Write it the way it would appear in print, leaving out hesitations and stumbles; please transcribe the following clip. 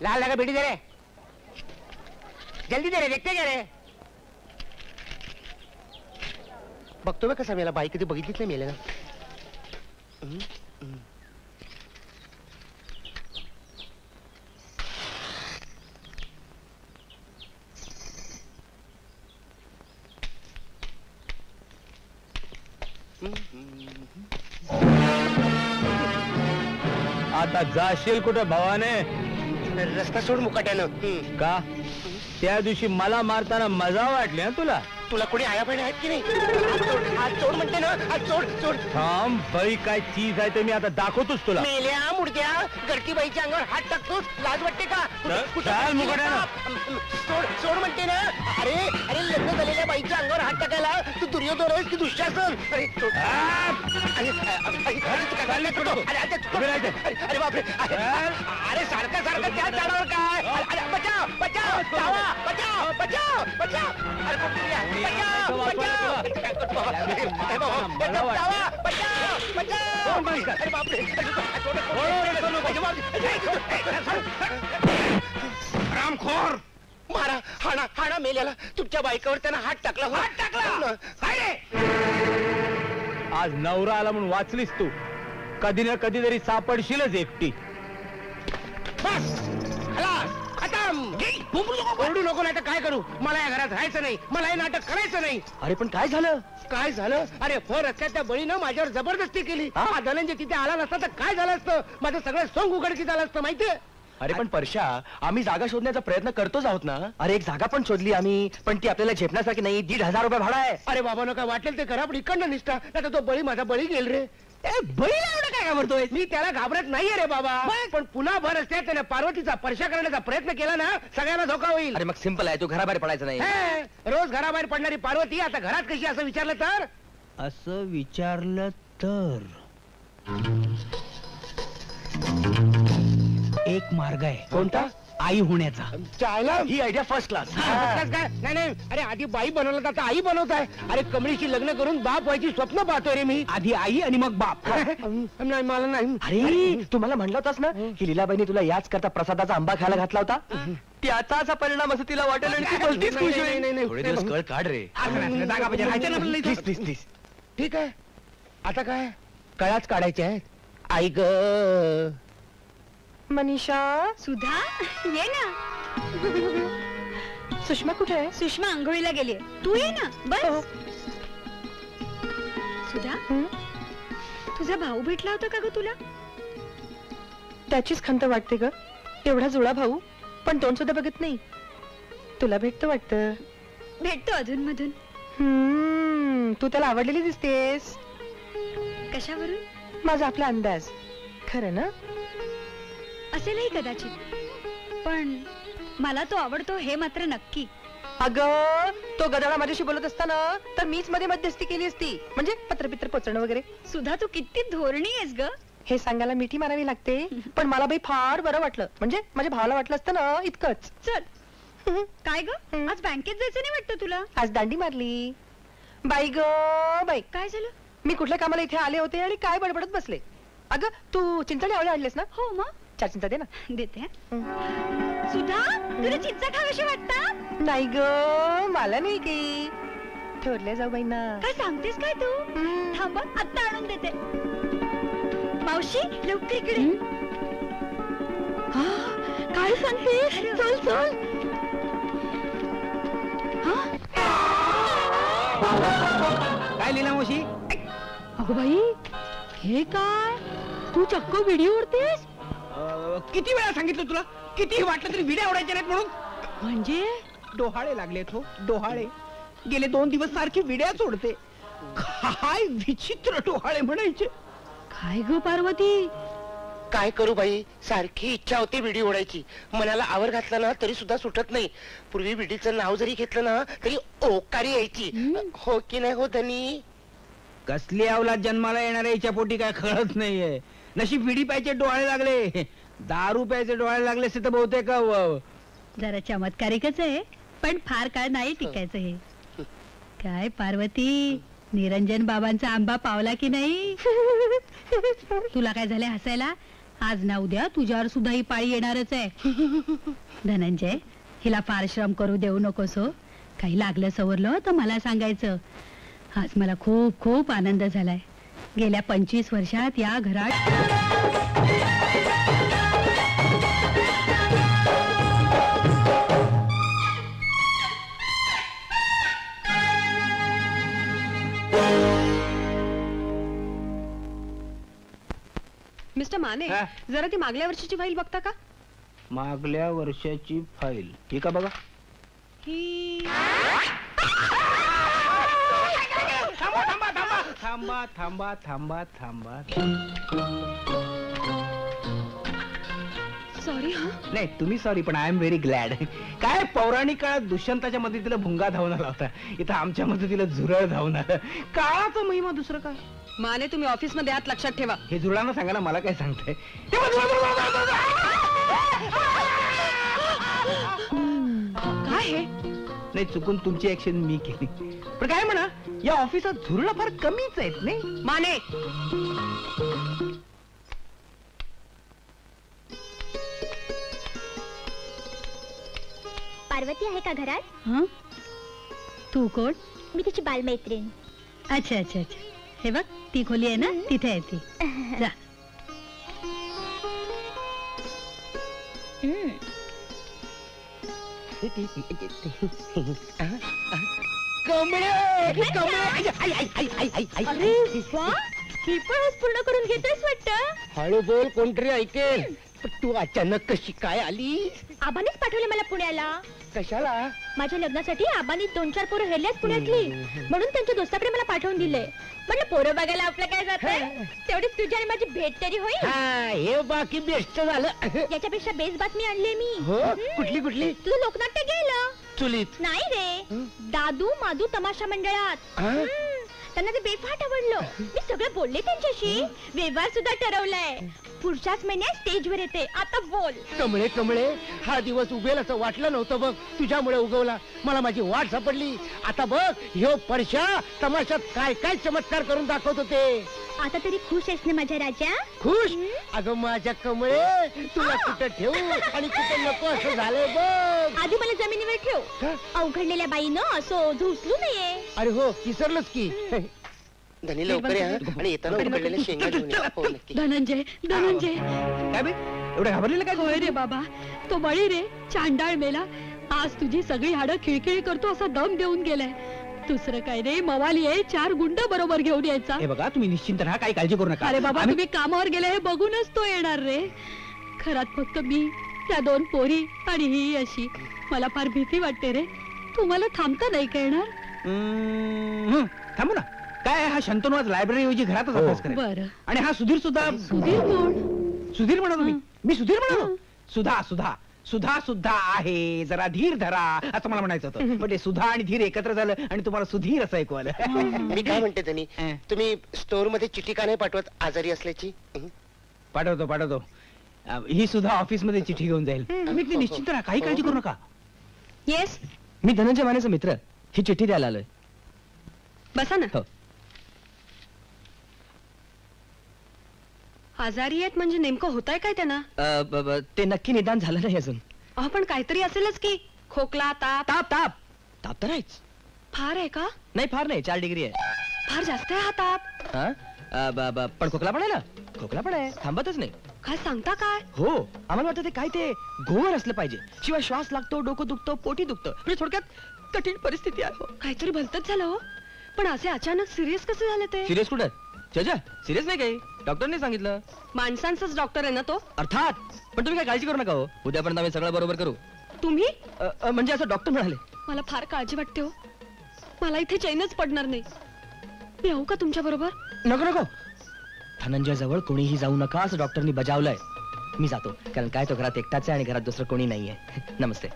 लाल लगा बेटी दे रे, जल्दी दे रे, देखते क्या रे? बघतो कसा मेला, बाई कधी बघितलीच नाही मेले ना. आता जाशील कुठं भावाने? रस्ता सोड मुकाट्यानं. का त्या दिवशी मला मारताना मजा वाटली ना तुला? तुला कोणी आया बहिणी आहेत की नाही? हात सोड म्हणते ना, हात सोड सोड. थांब, बाई काय चीज आहे ते मी आता दाखवतोच तुला. मेल्या मुडद्या, गरती बाईच्या अंगावर हात टाकतोस, लाज वाटते का? चाल मुकाट्यानं. सोड सोड म्हणते ना. अरे अरे लग्न झालेल्या बाईच्या अंगावर हात टाकायला तू दुर्योधन आहेस की दुःशासन? अरे सोड. अरे बापरे, अरे सारखं सारखं त्या झाडावर काय? बचाव बचाव बचाव बचाव बचाव. अरे रामखोर, मारा, हाणा हाणा मेल्याला. तुमच्या बायकावर त्यानं हात टाकला. हात टाकला. आज नवरा आला म्हणून वाचलीस तू. कधी ना कधी तरी सापडशीलच एकटी. बस खलास, खतम. ओरडू नको, नाही तर काय करू? मला या घरात राहायचं नाही, मला हे नाटक करायचं नाही. अरे पण काय झालं? काय झालं? अरे रस्त्यात त्या बळीनं माझ्यावर जबरदस्ती केली. हा धनंजय तिथे आला नसता तर काय झालं असतं? माझं सगळं सोंग उघडकीस झालं असतं माहितीये. अरे पण परशा, आम्ही जागा शोधण्याचा प्रयत्न करतोच आहोत ना. अरे एक जागा पण शोधली आम्ही, पण ती आपल्याला झेपण्यासारखी नाही. 1,500 रुपये भाडा आहे. अरे बाबा नो, काय वाटेल ते करा, पण इकडनं निष्ठा. नाही तो बळी, माझा बळी गेल रे. बळीला एवढं काय घाबरतोय? मी त्याला घाबरत नाहीये रे बाबा, पण पुन्हा भर असते त्याने पार्वतीचा परशा करण्याचा प्रयत्न केला ना, सगळ्यांना धोका होईल. अरे मग सिंपल आहे, तू घराबाहेर पडायचं नाही. रोज घराबाहेर पडणारी पार्वती आता घरात कशी, असं विचारलं तर? असं विचारलं तर एक मार्ग आहे. कोणता? आई होण्याचा. चायला ही आयडिया फर्स्ट क्लास. काय? नाही नाही, अरे आधी बाई बनवलं तर आता आई बनवताय. अरे कमळीशी लग्न करून बाप व्हायची स्वप्न पाहतोय रे मी. आधी आई आणि मग बाप. नाही मला नाही. अरे तू मला म्हणला होतास ना की लीलाबाईने तुला याच करता प्रसादाचा आंबा खायला घातला होता. त्याचा असा परिणाम असं तिला वाटेल आणि ती भलतीच खुश होईल. थोडे दिवस कळ काढ रे. जागा पाहिजे, राहायचं ना आपल्याला इथं. प्लीज. ठीक आहे, आता काय कळाच काढायचे आहेत. आई ग मनीषा, सुधा, ये ना. सुषमा कुठे आहे? सुषमा आंघोळीला गेलीये, तू ये ना. बस. सुधा, तुझा भाऊ भेटला होता का ग तुला? त्याचीच खंत वाटते ग. एवढा जुळा भाऊ, पण तोंड सुद्धा बघत नाही. तुला भेटतं वाटतं? भेटतो अधून मधून. तू त्याला आवडलेली दिसतेस. कशावरून? माझा आपला अंदाज. खरं ना? असेलही कदाचित, पण मला तो आवडतो हे मात्र नक्की. अगं तो गदाडा माझ्याशी बोलत असताना तर मीच मध्ये मध्यस्थी केली असती, म्हणजे पत्रपित्र पोचणं वगैरे. सुधा, तू किती धोरणी आहेस ग. हे सांगायला मिठी मारावी लागते, पण मला बाई फार बरं वाटलं. म्हणजे माझ्या भावाला वाटलं असतं ना इतकंच. चल. काय ग, आज बँकेत जायचं नाही वाटतं तुला? आज दांडी मारली. बाई ग बाई. काय झालं? मी कुठल्या कामाला इथे आले होते आणि काय बडबडत बसले. अगं तू चिंचणी आवळे आणलेस ना? हो मग. 4 चिंचा दे ना. देते. सुधा, तुला चिंचा खावीशी वाटतं? नाही ग, मला नाही की. ठरले जाऊ बाई ना. काय सांगतेस काय तू? थांब, आत्ता आणून देते. मावशी, लवकर इकडे. काय सांगतेस? चल चल. काय लीला मावशी? अगं बाई, हे काय? तू चक्क व्हिडिओ उडतेस? किती वेळा सांगितलं तुला, किती वाटलं तरी विड्या उडायच्या नाहीत म्हणून. म्हणजे डोहाळे लागले तो, डोहाळे. गेले 2 दिवस सारखी विड्या सोडते. काय विचित्र डोहाळे म्हणायचे. काय ग पार्वती? काय करू बाई, सारखी इच्छा होती विडी ओढायची. मनाला आवर घातला ना तरी सुद्धा सुटत नाही. पूर्वी विडीचं नाव जरी घेतलं ना तरी ओकारी यायची. हो की नाही हो धनी? कसली अवलाद जन्माला येणाऱ्या हिच्या पोटी काय कळत नाहीये. नशीब विडी प्यायचे डोळे लागले, दारू प्यायचे डोळे लागले असते तर बहुतेक जरा चमत्कारिकच आहे, पण फार काळ नाही टिकायचं हे. काय पार्वती, निरंजन बाबांचा आंबा पावला की नाही? तुला काय झाले हसायला? आज ना उद्या तुझ्यावर सुद्धा ही पाळी येणारच आहे. धनंजय, हिला फार श्रम करू देऊ नकोस हो. काही लागलं सवरलं तर मला सांगायचं. आज मला खूप खूप आनंद झालाय. गेल्या 25 वर्षात या घरात मिस्टर माने, हा? जरा ती मागल्या वर्षीची फाईल बघता का? मागल्या वर्षाची फाईल ही का बघा. ही थांबा थांबा थांबा थांबा. सॉरी हा. नाही तुम्ही सॉरी, पण आय एम व्हेरी ग्लॅड. काय पौराणिक काळात दुष्यंताच्या मदतीला भुंगा धावून आला होता, इथं आमच्या मदतीला झुरळ धावून आलं. काळाचा महिमा दुसरं काय. माने, तुम्ही ऑफिस मध्ये आहात, लक्षात ठेवा. हे जुळांना सांगा ना, मला काय सांगताय. काय हे? नाही चुकून तुमची ऍक्शन मी केली. पण काय म्हणा, या ऑफिसात झुरळ फार कमीच आहेत नाही. माने, पार्वती आहे का घरात? हं? तू कोण? मी तिची बालमैत्रीण. अच्छा अच्छा अच्छा. हे बघ, ती खोली आहे ना, तिथे आहे ती. जा. हम्म. कमळे कमळे. आई, आई, आई, आई, आई, आई, आई. अरे वा, ही पण आज पूर्ण करून घेतेस वाटतं. हळू बोल, कोणतरी ऐकेल. पण तू अचानक कशी काय आली? आबानेच पाठवले मला पुण्याला. कशाला? माझ्या लग्नासाठी आबानी 2-4 पोरं हेरल्याच पुण्यातली, म्हणून त्यांच्या दोस्ताकडे मला पाठवून दिले. म्हणलं पोरं बघायला आपलं काय जातंय, तेवढीच तुझी आणि माझी भेट तरी होईल. हा, हे बाकी बेस्ट झालं. याच्यापेक्षा बेस्ट बातमी आणली मी. हो, कुठली कुठली? तुझं लोकनाट्य गेलं. चुलीत. नाही रे, दादू मादू तमाशा मंडळात. हा? त्यांना ते बेफाट आवडलं. मी सगळं बोलले त्यांच्याशी, व्यवहार सुद्धा ठरवलाय. पुढच्याच महिन्यात स्टेजवर येते. आता बोल. कमळे कमळे, हा दिवस उगेल असं वाटलं नव्हतं बघ, तुझ्यामुळे उगवला. मला माझी वाट सापडली. आता बघ, ह्यो परशा तमाशात काय काय चमत्कार करून दाखवत होते. आता तरी खुश आहेस ना माझ्या राजा? खुश? अगं माझ्या कमळे, तुला कुठं ठेवू आणि कुठं नको असं झालंय बघ. आधी मला जमिनीवर ठेव. का? अवघडलेल्या बाईनं असं झुसलू नये. अरे हो, विसरलोच की. धनी लवकर या आणि येताना उकडलेल्या शेंगा घेऊन या. हो नक्की. धनंजय, धनंजय. काय बे, एवढं घाबरलेलं काय. होय रे बाबा, तो बळी रे, चांडाळ मेला. आज तुझी सगळी हाडं खिळखिळी करतो असा दम देऊन गेलाय. दुसरं काय रे, मवाली आहे, 4 गुंड बरोबर घेऊन यायचा. हे बघा, तुम्ही निश्चिंत राहा, काही काळजी करू नका. अरे बाबा, आम्ही- तुम्ही कामावर गेले हे बघूनच तो येणार रे. घरात फक्त मी, त्या 2 पोरी आणि ही अशी. मला फार भीती वाटते रे. तुम्हाला थांबता नाही का येणार? थांबू ना. काय हा शंतनू आज लायब्ररी ऐवजी घरातच अभ्यास करेल. बरं. आणि हा सुधीर सुद्धा. सुधीर कोण? सुधीर म्हणालो मी. हं. मी सुधीर म्हणालो. हं. सुधा सुधा सुधा सुद्धा आहे, जरा धीर धरा असं मला म्हणायचं होतं. पण ते सुधा आणि धीर एकत्र झालं आणि तुम्हाला सुधीर असं ऐकू आलं. मी काय म्हणते धनी, हं. तुम्ही स्टोअर मध्ये चिठी का नाही पाठवत आजारी असल्याची? पाठवतो पाठवतो. ही सुद्धा ऑफिस मध्ये चिठी घेऊन जाईल. तुम्ही इथले निश्चिंत राहा, काही काळजी करू नका. येस, मी धनंजय मानेचा मित्र, ही चिठ्ठी द्यायला आलोय. बसा ना. हो. आजारी आहेत म्हणजे नेमकं होतंय काय त्यांना? ते नक्की निदान झालं नाही अजून. अहो, पण काहीतरी असेलच की. खोकला, ताप. ताप ताप ताप तर आहेच. फार आहे का? नाही फार नाही, 4 डिग्री आहे. फार जास्त आहे हा ताप. हा? पण खोकला पण आहे ना. खोकला पण आहे, थांबतच नाही. काय सांगता काय? हो, आम्हाला वाटतं ते काय ते गोवर असलं पाहिजे, शिवाय श्वास लागतो, डोकं दुखतं, पोटी दुखतं. म्हणजे थोडक्यात कठीण परिस्थिती आहे. काहीतरी भलतच झालं हो. पण असे अचानक सिरियस कसे झाले ते? सिरियस कुठं? चजा सिरियस नाही काही, डॉक्टरने सांगितलं. माणसांचाच डॉक्टर आहे ना तो? अर्थात. पण तुम्ही काय काळजी करू नका हो, उद्यापर्यंत आम्ही सगळं बरोबर करू. तुम्ही? म्हणजे असं डॉक्टर म्हणाले. मला फार काळजी वाटते हो. मला इथे चैनच पडणार नाही. मी येऊ का तुमच्या बरोबर? नको नको, धनंजय जवळ कोणीही जाऊ नका असं डॉक्टरनी बजावलंय. मी जातो, कारण काय तो घरात एकटाच आहे आणि घरात दुसरं कोणी नाहीये. नमस्ते.